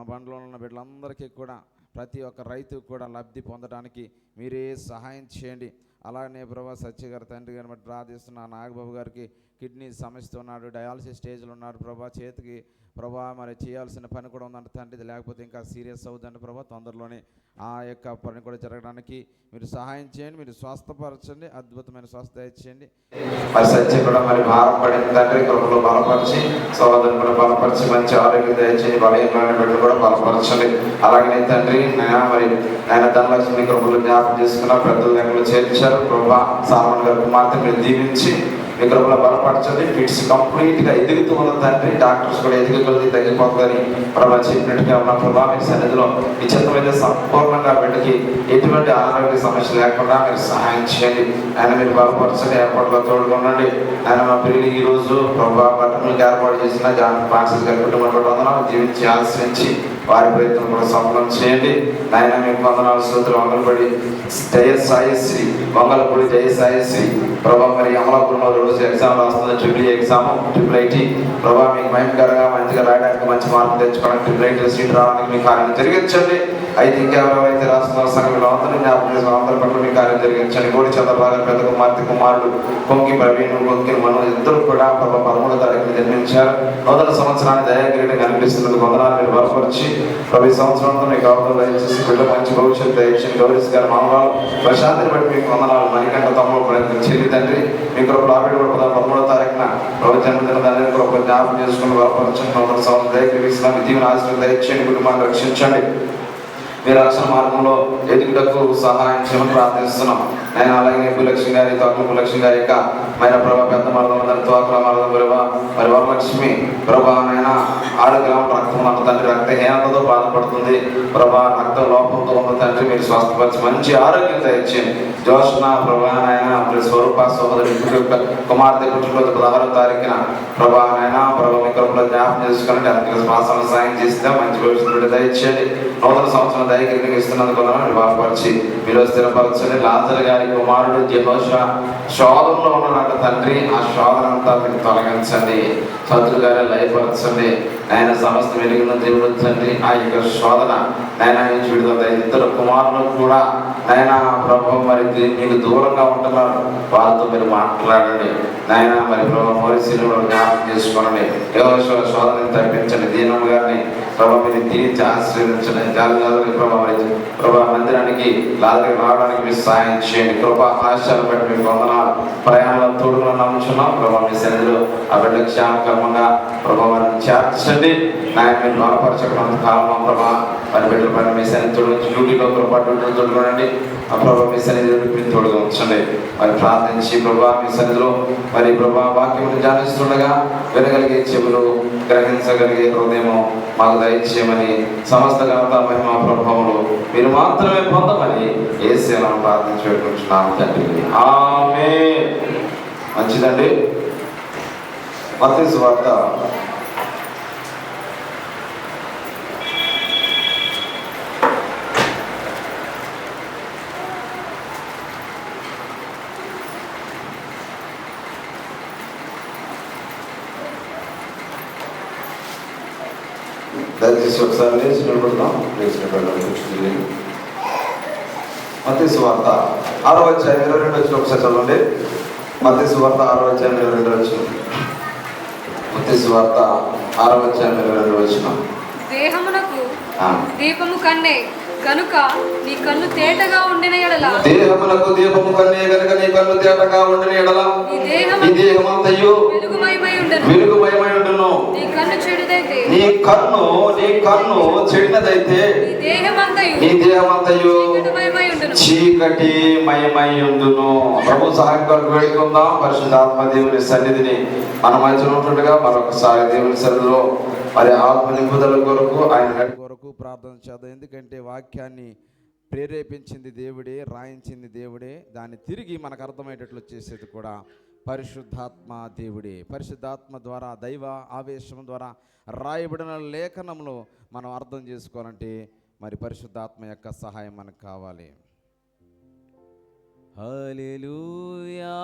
మా బండ్లో ఉన్న బిడ్డలందరికీ కూడా, ప్రతి ఒక్క రైతుకు కూడా లబ్ధి పొందడానికి మీరే సహాయం చేయండి. అలానే ప్రభా సత్య గారి తండ్రి గారిని బట్టి ప్రార్థిస్తున్న నాగబాబు గారికి కిడ్నీ సమస్యతో ఉన్నాడు, డయాలసిస్ స్టేజ్లో ఉన్నాడు ప్రభా. చేతికి ప్రభా మరి చేయాల్సిన పని కూడా ఉందంట తండ్రి, ఇది లేకపోతే ఇంకా సీరియస్ అవుతుందంట ప్రభా. తొందరలోనే ఆ యొక్క పని కూడా జరగడానికి మీరు సహాయం చేయండి, మీరు స్వస్థపరచండి, అద్భుతమైన స్వస్థ ఇచ్చేయండి. మరి సత్య కూడా మరి భారపడిన తండ్రి కృపలో బలపరిచి, సోదరుని కూడా బలపరిచి, మంచి ఆరోగ్యం దయచేయండి, బలహీనమైన బిడ్డలు కూడా బలపరచండి. అలాగే తండ్రి మరి ఆయన ధనలక్ష్మి కృపలు జ్ఞాపకం చేసుకున్న పెద్దల దగ్గర చేర్చారు ప్రభా. సామాన్ గారి కుమార్తె మీరు దీవించి మీ కృపలో బలపరచండి. ఫిట్స్ కంప్లీట్గా ఎదుగుతూ ఉన్న తండ్రి, డాక్టర్స్ కూడా ఎదుగుతుంది తగ్గిపోతుందని ప్రభా చెప్పినట్టుగా ఉన్న ప్రభా, మీ సన్నిధిలో నిశ్చితమైన సంపూర్ణంగా బిడ్డకి ఎటువంటి అనారోగ్య సమస్య లేకుండా మీరు సహాయం చేయండి. ఆయన మీరు బలపరచండి, ఏర్పాట్లో తోడుకోండి. ఆయన మా పిల్లలు ఈరోజు ప్రభా బట్టలకు ఏర్పాటు చేసిన జాన్ ఫ్రాన్సిస్ గారి కుటుంబం వందనాలు జీవించి ఆశ్రయించి వారి ప్రయత్నం కూడా సఫలం చేయండి. ఆయన మీకు వందనాలు స్తోత్రం. వంగలపడి జయ సాయశ్రీ, వంగలపూడి జయ సాయశ్రీ ప్రభా. మరి అమలాపురంలో రోజు ఎగ్జామ్ రాస్తుంది, ట్రిపుల్ ఐటీ ప్రభా. మీకు భయంకరంగా మంచిగా రాయడానికి, మంచి మార్పు తెచ్చుకోవడానికి, ట్రిపుల్ ఐటీ సీట్ రావడానికి మీ కార్యం జరిగించండి. అయితే ఇంకెవరైతే రాస్తున్న సంఘంలో అందరూ అందరి పట్ల మీ కార్యం జరిగించండి. కోడి చంద్రబాబు గారు పెద్ద కుమార్తె కుమారుడు కొంకి ప్రవీణ్, కొంకి మను ఇద్దరు కూడా ప్రభా 13వ తారీఖున జన్మించారు. నూతన సంవత్సరాన్ని దయాగిరిని కనిపిస్తున్నందుకు వందనాలు మీరు బలపరిచి ప్రభు సంవత్సరంతో మీకు అవసరం దయచేసి బిడ్డ మంచి భవిష్యత్తు దయచేసి గౌరీస్ గారు మామూలు ప్రశాంతిని బట్టి మీకు వందనాలు. మణికంఠ తమ్ముడు చెల్లి తండ్రి మీ కృపలు ఆవిడ కూడా 13వ తారీఖున ప్రభు జన్మదిన దాన్ని కూడా జ్ఞాపకం చేసుకుని బలపరచండి. నూతన సంవత్సరం దయచేసి దీవెన ఆశీర్వాదం దయచేయండి, కుటుంబాన్ని రక్షించండి. మీ రక్షణ మార్గంలో ఎదుగుటకు సహాయం చేయమని ప్రార్థిస్తున్నాం. నేను అలాగే భూలక్ష్మి గారి, తోకల భూలక్ష్మి గారి యొక్క మైన ప్రభా పెద్ద మరణం, తోకల మరణం ప్రభా, మరి వరలక్ష్మి ప్రభా నైనా 6 గ్రాముల రక్తం ఉన్న తండ్రి, రక్తహీనతతో బాధపడుతుంది ప్రభా, రక్త లోపంతో ఉన్న తండ్రి మీరు స్వస్థపరిచి మంచి ఆరోగ్యం దయచేయండి. జోష్న ప్రభా నాయన స్వరూప సోదరి కుమార్తె పుట్టినరోజు 16వ తారీఖున ప్రభా నాయన ప్రభా మీ కృపలో జ్ఞాపకం చేసుకుని అతనికి శ్వాసను సాయం చేస్తే మంచి భవిష్యత్తు దయచేయండి. నూతన సంవత్సరం దయగిరికి ఇస్తున్నందుకు మీరు బాధపరిచి మీరు స్థిరపరచండి. లాజర్ గారి కుమారుడు జెహోషా శోధనలో ఉన్నట్టు తండ్రి, ఆ శోధన అంతా మీరు తొలగించండి. శత్రు గారి లయపరచండి. ఆయన సమస్త వెలుగున్న దేవుడు తండ్రి, ఆ యొక్క శోధన నాయన నుంచి విడుదల. ఇద్దరు కుమారులు కూడా నాయన ప్రభు మరి మీకు దూరంగా ఉంటున్నారు, వాళ్ళతో మీరు మాట్లాడండి నాయన. మరి ప్రభు మోరిసీలు జ్ఞాపకం చేసుకోండి. యెహోషువ శోధనని తప్పించండి. దీనం గారిని ప్రభు మీరు తీర్చి ఆశీర్వదించండి. జాలి ప్రభా మందిరానికి లాదరికి రావడానికి మీరు సహాయం చేయండి. కృపా ఆశలు బట్టి మీకు వందనాలు. ప్రయాణంలో తోడుగా నమ్ముచున్నాం ప్రభా. మీ సన్నిధిలో ఆ బిడ్డ క్షేమకరంగా ప్రభావాన్ని చేర్చండి. నాయన మీరు బలపరచకుండా కాలమా ప్రభా. మరి బిడ్డల పైన మీ సన్నిధి తోడు డ్యూటీలో డ్యూటీలో తోడుకోనండి. ఆ ప్రభా మీ సన్నిధిలో మీరు తోడుగా ఉంచండి. మరి ప్రార్థించి ప్రభా మీ సన్నిధిలో మరి ప్రభా వాక్యమును ధ్యానిస్తుండగా వినగలిగే చెవులు, గ్రహించగలిగే హృదయము మాకు దయచేయమని, సమస్త ఘనత మహిమ ప్రభావములు మీరు మాత్రమే పొందమని యేసునామములో ప్రార్థించి పెట్టుకుంటున్నాము తండ్రి. ఆమేన్. మంచిదండి. మత్తయి సువార్త 6వ అధ్యాయం 22 వచ్చిన ఒకసారి చదవండి. మత్తయి సువార్త 6వ అధ్యాయం 22 వచ్చిన. మత్తయి సువార్త 6వ అధ్యాయం 22 వచ్చిన. దేహమునకు దీపము కన్నే కనుక నీ కన్ను తేటగా ఉండిన ఎడల, దేహమునకు దీపము కన్నే కనుక నీ కన్ను తేటగా ఉండిన ఎడల ఈ దేహమంతయు వెలుగుమయమై ఉండును. నీ కన్ను చెడినదైతే నీ దేహమంతయు చీకటి మయమై ఉండును. ప్రభు సహాయం కొరకు వేడుకుందాం. పరిశుద్ధాత్మ దేవుని సన్నిధిని మన మధ్యలో ఉంటుండగా మరొకసారి దేవుని సన్నిధిలో మరి ఆత్మ నింపుదల కొరకు, ఆయన నడి కొరకు ప్రార్థన చేద్దాం. ఎందుకంటే వాక్యాన్ని ప్రేరేపించింది దేవుడే, రాయించింది దేవుడే, దాన్ని తిరిగి మనకు అర్థమయ్యేటట్లు చేసేది కూడా పరిశుద్ధాత్మ దేవుడే. పరిశుద్ధాత్మ ద్వారా, దైవ ఆవేశం ద్వారా రాయబడిన లేఖనంలో మనం అర్థం చేసుకోవాలంటే మరి పరిశుద్ధాత్మ యొక్క సహాయం మనకు కావాలి. హల్లెలూయా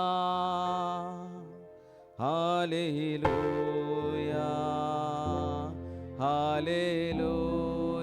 హల్లెలూయా హల్లెలూయా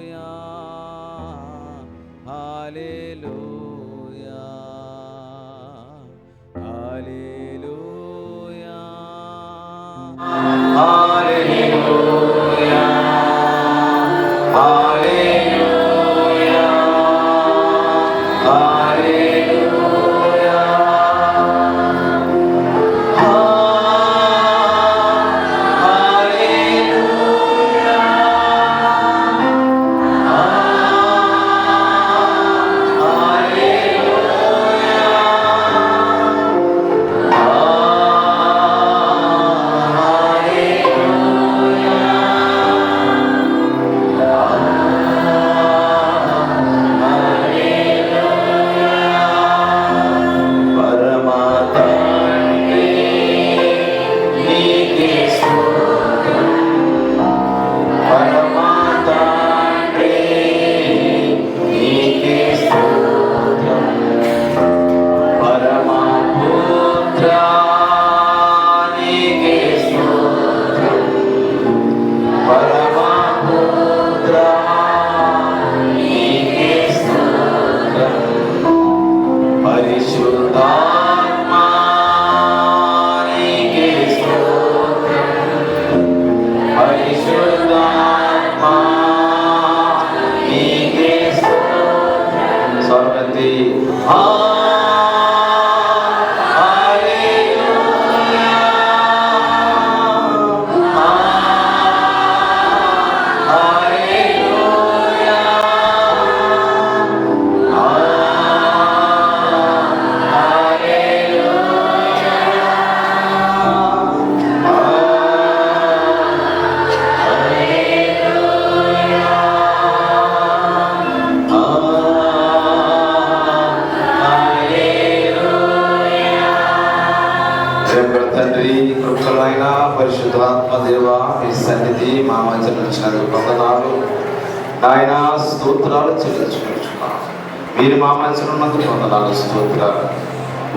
పరిశుద్ధాత్మ దేవ ఈ సన్నిధి మా మధ్య వచ్చినందుకు వందనాలు నాయన, స్తోత్రాలు చెల్లించుకుంటున్నాను. మీరు మా మధ్య ఉన్నందుకు వందనాలు, స్తోత్రాలు.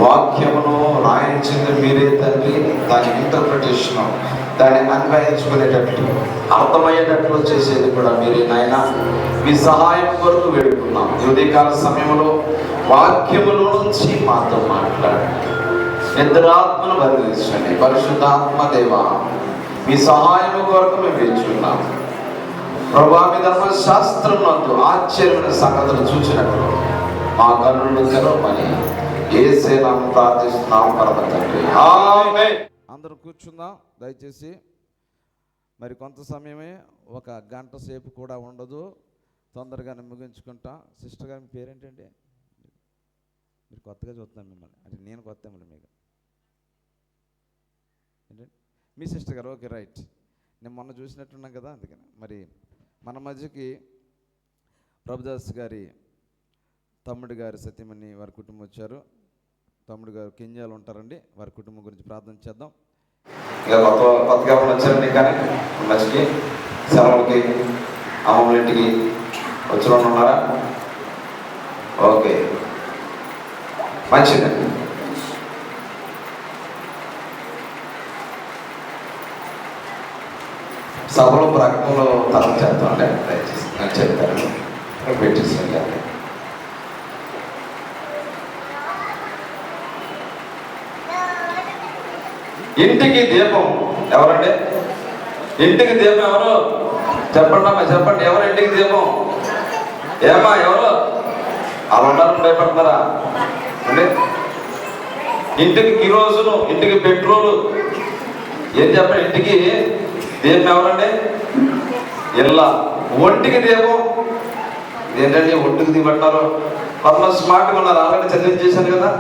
వాక్యమును రాయించింది మీరే తండ్రి. దాని ఇంటర్ప్రిటేషన్, దాన్ని అన్వయించుకునేటట్లు, అర్థమయ్యేటట్లు చేసేది కూడా మీరే నాయన. మీ సహాయం కొరకు వేడుకున్నాం. ఈ ఉదయకాల సమయంలో వాక్యములో నుంచి మాతో మాట్లాడండి. నిద్రాత్మను బదిలించండి. పరిశుద్ధాత్మ దేవ, మీ సహాయం కొరకు మేము వేచున్నాం ప్రభా. మీ ధర్మశాస్త్రం నందు ఆశ్చర్యమైన సంగతులు చూసినప్పుడు మా కన్నులు తెరవమని యేసే నామమున ప్రార్థిస్తున్నాం పరమ తండ్రి, ఆమేన్. అందరూ కూర్చుందాం దయచేసి. మరి కొంత సమయమే, ఒక గంట సేపు కూడా ఉండదు, తొందరగానే ముగించుకుంటా. సిస్టర్ గారి మీ పేరేంటండి? మీరు కొత్తగా చూస్తున్నాను మిమ్మల్ని, అంటే నేను కొత్త మిమ్మల్ని మీకు ఏంటండి? మీ సిస్టర్ గారు, ఓకే రైట్. నేను మొన్న చూసినట్టున్నాం కదా, అందుకని. మరి మన మధ్యకి ప్రభుదాస్ గారి తమ్ముడు గారి సత్యమణి వారి కుటుంబం వచ్చారు. తమ్ముడు గారు కెన్యాలో ఉంటారండి. వారి కుటుంబం గురించి ప్రార్థన చేద్దాం. ఇక కొత్తగా వచ్చారండి, కానీ మధ్యకి సెలవులకి అమ్మమ్మల ఇంటికి వచ్చిన ఉన్నారా? ఓకే, మంచిదండి. సభలో ప్రకటనలో తరం చేస్తామండి, దయచేసి నేను చెప్తాను, పెట్టేసి వెళ్ళండి. ఇంటికి దీపం ఎవరండి? ఇంటికి దీపం ఎవరు? చెప్పండి అమ్మా, చెప్పండి. ఎవరు ఇంటికి దీపం? ఏమా ఎవరు? అలా ఉండాలని భయపడుతున్నారా అండి? ఇంటికి కిరోజును, ఇంటికి పెట్రోలు, ఏం చెప్పండి? ఇంటికి దీపం ఎవరండి? ఇళ్ళ. ఒంటికి దీపం ఏంటండి? ఒంటికి దీపంటారు. కొంత స్మార్ట్గా ఉన్నారు, ఆల్రెడీ చదివించేశాను కదా,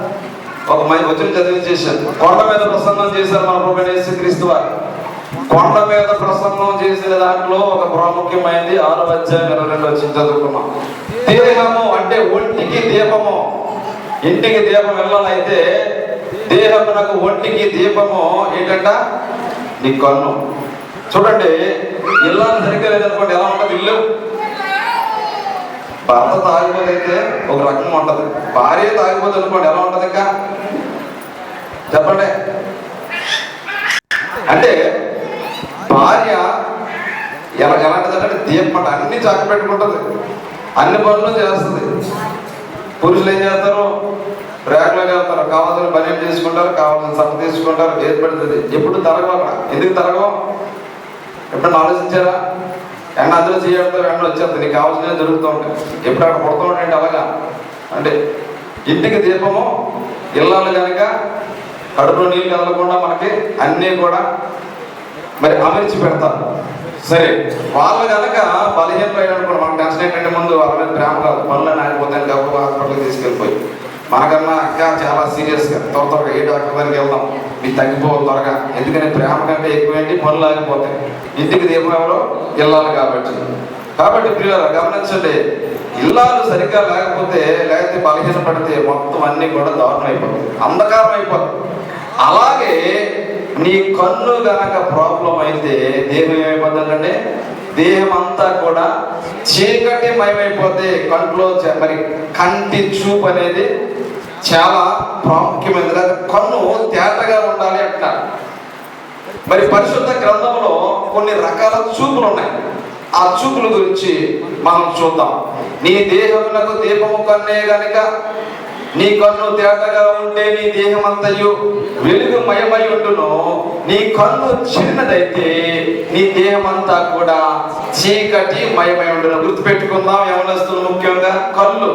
ఒక వచ్చిన చదివించేశాను. కొండ మీద ప్రసంగం చేశారు మన ప్రభువైన యేసుక్రీస్తు వారు. కొండ మీద ప్రసంగం చేసిన దాంట్లో ఒక ప్రాముఖ్యమైనది 6వ అధ్యాయం 22 వచ్చి చదువుకున్నాం. దేహము అంటే ఒంటికి దీపము. ఇంటికి దీపం వెళ్ళాలైతే దేహమునకు ఒంటికి దీపము ఏంటంట? నీ కన్ను. చూడండి, ఇల్లాన్ని సరిగ్గా లేదనుకోండి, ఎలా ఉంటుంది ఇల్లు? భర్త తాగిపోతే ఒక రకంగా ఉంటది, భార్య తాగిపోతే అనుకోండి ఎలా ఉంటది? ఇంకా చెప్పండి. అంటే భార్య ఎలాంటిదంటే దీపం, అన్ని చాకి పెట్టుకుంటది, అన్ని పనులు చేస్తుంది. పురుషులు ఏం చేస్తారు? ర్యాక్లోకి వెళ్తారు, కావాల్సిన పని చేసుకుంటారు, కావాల్సిన సభ తీసుకుంటారు, ఏది పెడుతుంది. ఎప్పుడు తరగవు అక్కడ. ఎందుకు తరగవు? ఎప్పుడన్నా ఆలోచించారా? ఎండ అందులో చేయడంతో ఎండ వచ్చేస్తుంది, నీకు కావాల్సినవి జరుగుతూ ఉంటాయి. ఎప్పుడు అక్కడ పుడుతూ ఉంటాయంటే అలాగా. అంటే ఇంటికి దీపము ఇల్లాలు కనుక కడుపులో నీళ్ళు కదలకుండా మనకి అన్నీ కూడా మరి అమర్చి పెడతారు. సరే, వాళ్ళు కనుక బలహీనమైన అనుకోండి, మనకు టెన్షన్ ఏంటంటే ముందు వాళ్ళ మీద ప్రేమ కాదు, పనులు ఆగిపోతాయి కాబట్టి హాస్పిటల్కి తీసుకెళ్ళిపోయి మనకన్నా అక్క చాలా సీరియస్గా త్వరగా ఏ డాక్టర్ దగ్గరికి వెళ్దాం, మీకు తగ్గిపోవాలి త్వరగా. ఎందుకంటే ప్రేమ కంటే ఎక్కువేంటి, పనులు ఆగిపోతాయి. ఇంటికి దీపం ఎవరో? ఇల్లాలు కాబట్టి పిల్లలు గమనించండి, ఇల్లాలు సరిగ్గా లేకపోతే బలహీన పడితే మొత్తం అన్నీ కూడా దారుణం అయిపోతుంది, అంధకారం అయిపోతుంది. అలాగే నీ కన్ను గనక ప్రాబ్లం అయితే దేహం ఏమైపోతుందంటే దేహం అంతా కూడా చీకటి మయమైపోతే కంట్లో మరి కంటి చూపు అనేది చాలా ప్రాముఖ్యమైనది. కన్ను తేటగా ఉండాలి అంటారు. మరి పరిశుద్ధ గ్రంథంలో కొన్ని రకాల చూపులు ఉన్నాయి. ఆ చూపుల గురించి మనం చూద్దాం. నీ దేహమునకు దీపము కన్నే గనుక నీ కన్ను తేటగా ఉంటే నీ దేహం అంతయు వెలుగు మయమై ఉండును. నీ కన్ను చిన్నదైతే నీ దేహం అంతా కూడా చీకటి మయమై ఉండును. గుర్తుపెట్టుకుందాం యవనస్తులు ముఖ్యంగా కళ్ళు